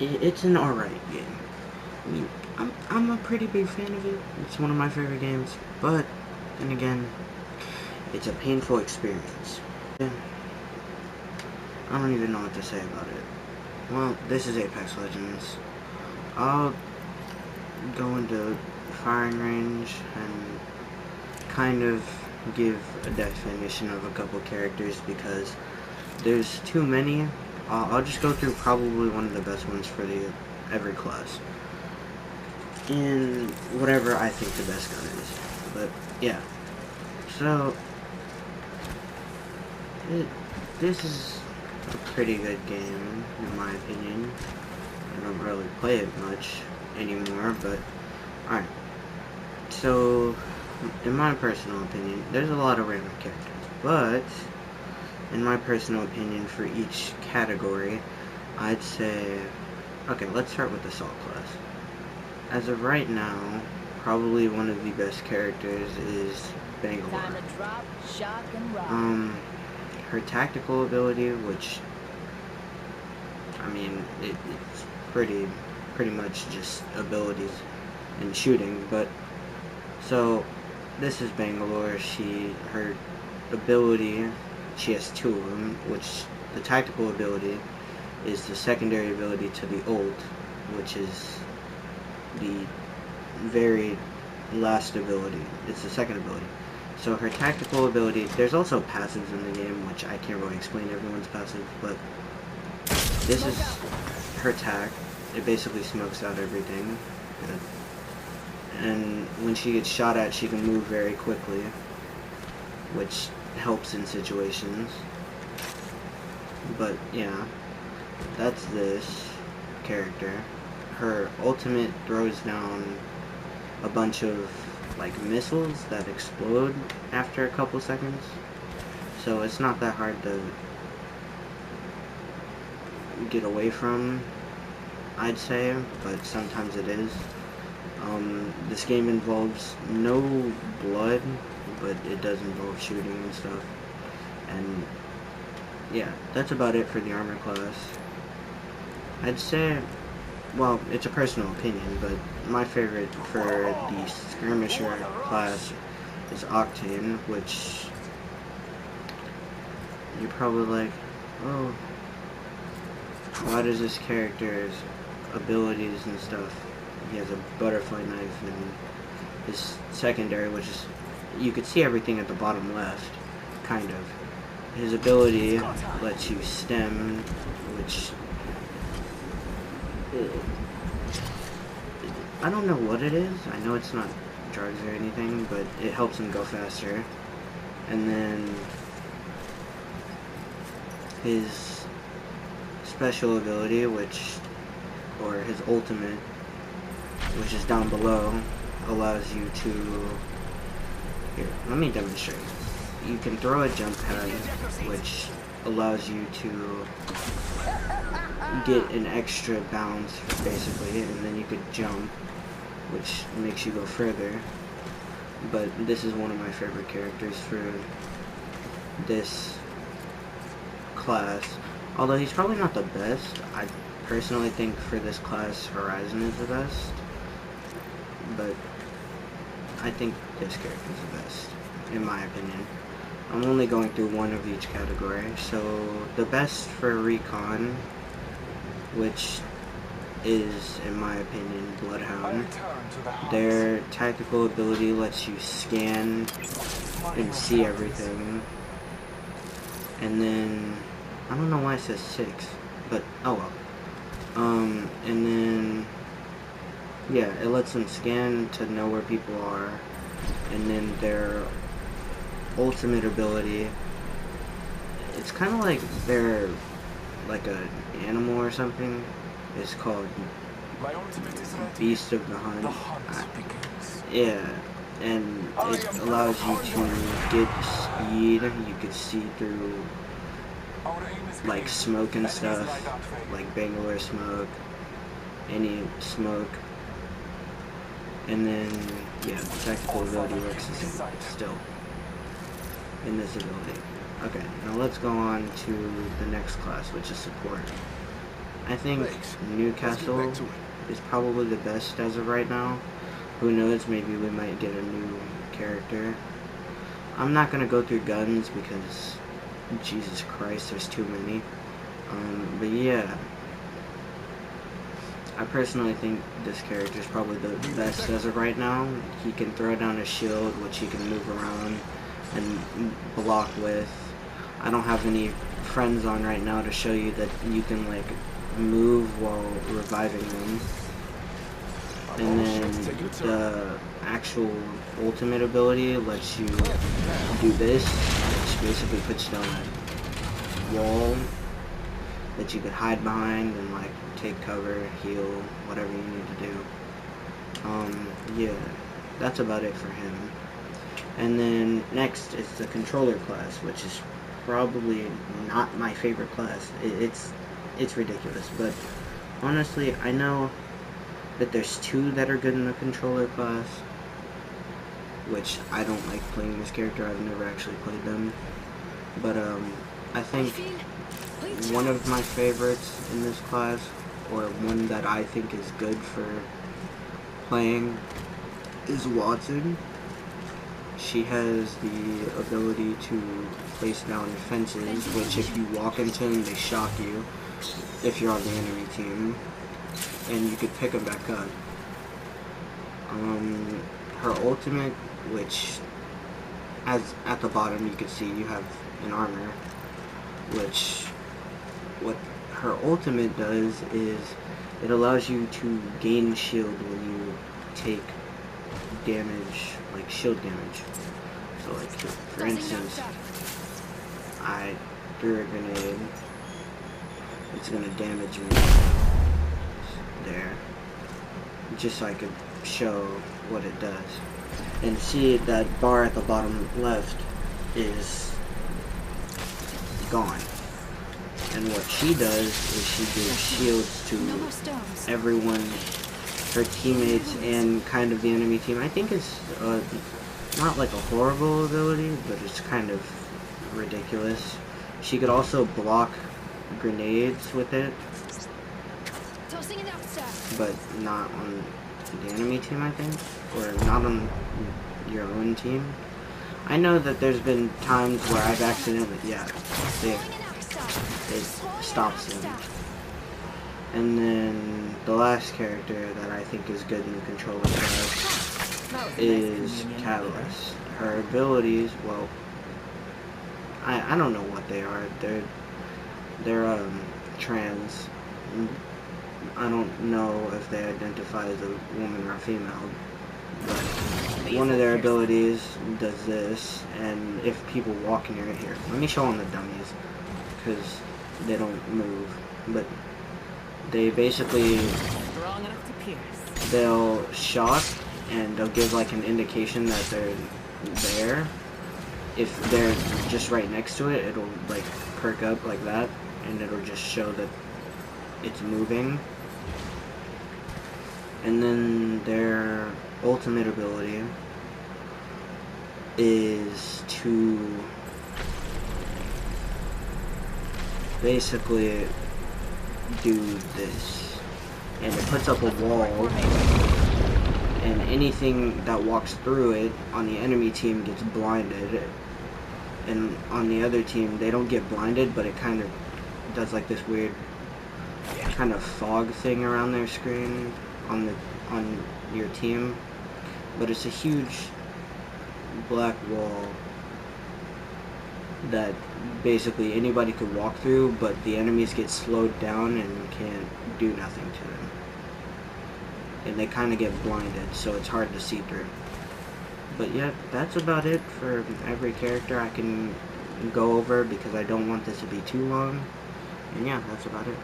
it's an alright game. I mean, I'm a pretty big fan of it. It's one of my favorite games, but then again, it's a painful experience. Yeah, I don't even know what to say about it. Well, this is Apex Legends. I'll go into firing range and kind of give a definition of a couple characters because there's too many. I'll just go through probably one of the best ones for every class. And whatever I think the best gun is. But yeah. So this is a pretty good game in my opinion. I don't really play it much anymore, but alright. So in my personal opinion, there's a lot of random characters, but in my personal opinion for each category, I'd say, okay, let's start with Assault class. As of right now, probably one of the best characters is Bangalore. Her tactical ability, which, I mean, it's pretty much just abilities and shooting, but, so, this is Bangalore. Her ability, she has two of them, which the tactical ability is the secondary ability to the ult, which is the very last ability. It's the second ability. So her tactical ability, there's also passives in the game, which I can't really explain everyone's passive, but this is her tac. It basically smokes out everything. And when she gets shot at, she can move very quickly, which helps in situations. But yeah, that's this character. Her ultimate throws down a bunch of like missiles that explode after a couple seconds, so it's not that hard to get away from, I'd say, but sometimes it is. This game involves no blood, but it does involve shooting and stuff, and yeah, that's about it for the armor class. I'd say, well, it's a personal opinion, but my favorite for the skirmisher class is Octane, which you're probably like, oh, why does this character's abilities and stuff, he has a butterfly knife, and his secondary, which is, you could see everything at the bottom left, kind of. His ability lets you stem, which, I don't know what it is. I know it's not drugs or anything, but it helps him go faster. And then his special ability, or his ultimate, which is down below, allows you to, here, let me demonstrate. You can throw a jump pad, which allows you to get an extra bounce, basically, and then you could jump, which makes you go further. But this is one of my favorite characters for this class. Although he's probably not the best. I personally think for this class, Horizon is the best. But I think this character is the best, in my opinion. I'm only going through one of each category. So the best for Recon, which is, in my opinion, Bloodhound. Their tactical ability lets you scan and see everything. And then, I don't know why it says 6, but oh well. And then, yeah, it lets them scan to know where people are. And then their ultimate ability, it's kind of like they're like an animal or something. It's called Beast of the Hunt. Yeah, and it allows you to get speed. You could see through like smoke and stuff, like Bangalore smoke, any smoke. And then, yeah, the tactical ability works the same still in this ability. Okay, now let's go on to the next class, which is support. I think Newcastle is probably the best as of right now. Who knows, maybe we might get a new character. I'm not gonna go through guns because Jesus Christ, there's too many. But yeah, I personally think this character is probably the best as of right now. He can throw down a shield, which he can move around and block with. I don't have any friends on right now to show you that you can like move while reviving them. And then the actual ultimate ability lets you do this, which basically puts down a wall that you could hide behind and like take cover, heal, whatever you need to do. Yeah, that's about it for him. And then next is the controller class, which is probably not my favorite class. It's ridiculous, but honestly, I know that there's two that are good in the controller class, which I don't like playing this character. I've never actually played them, but I think one of my favorites in this class, or one that I think is good for playing, is Wattson. She has the ability to place down fences, which if you walk into them, they shock you if you're on the enemy team, and you could pick them back up. Her ultimate, which as at the bottom you can see you have an armor, which what her ultimate does is it allows you to gain shield when you take damage, like shield damage. So like for instance, I threw a grenade, it's gonna damage me there, just so I could show what it does. And see that bar at the bottom left is gone. And what she does is she gives shields to everyone, her teammates, and kind of the enemy team. I think it's not like a horrible ability, but it's kind of ridiculous. She could also block grenades with it, but not on the enemy team, I think, or not on your own team. I know that there's been times where I've accidentally, yeah, it stops them. And then the last character that I think is good in the controller class is Catalyst. Her abilities, well, I don't know what they are. They're trans. I don't know if they identify as a woman or a female, but one of their abilities does this, and if people walk near it, here, let me show on the dummies, because they don't move, but they basically, they'll shock, and they'll give like an indication that they're there. If they're just right next to it, it'll like perk up like that, and it'll just show that it's moving. And then their ultimate ability is to basically do this, and it puts up a wall, and anything that walks through it on the enemy team gets blinded, and on the other team they don't get blinded, but it kind of does like this weird kind of fog thing around their screen on your team, but it's a huge black wall that basically anybody could walk through, but the enemies get slowed down and can't do nothing to them, and they kind of get blinded, so it's hard to see through. But yeah, that's about it for every character I can go over, because I don't want this to be too long. And yeah, that's about it.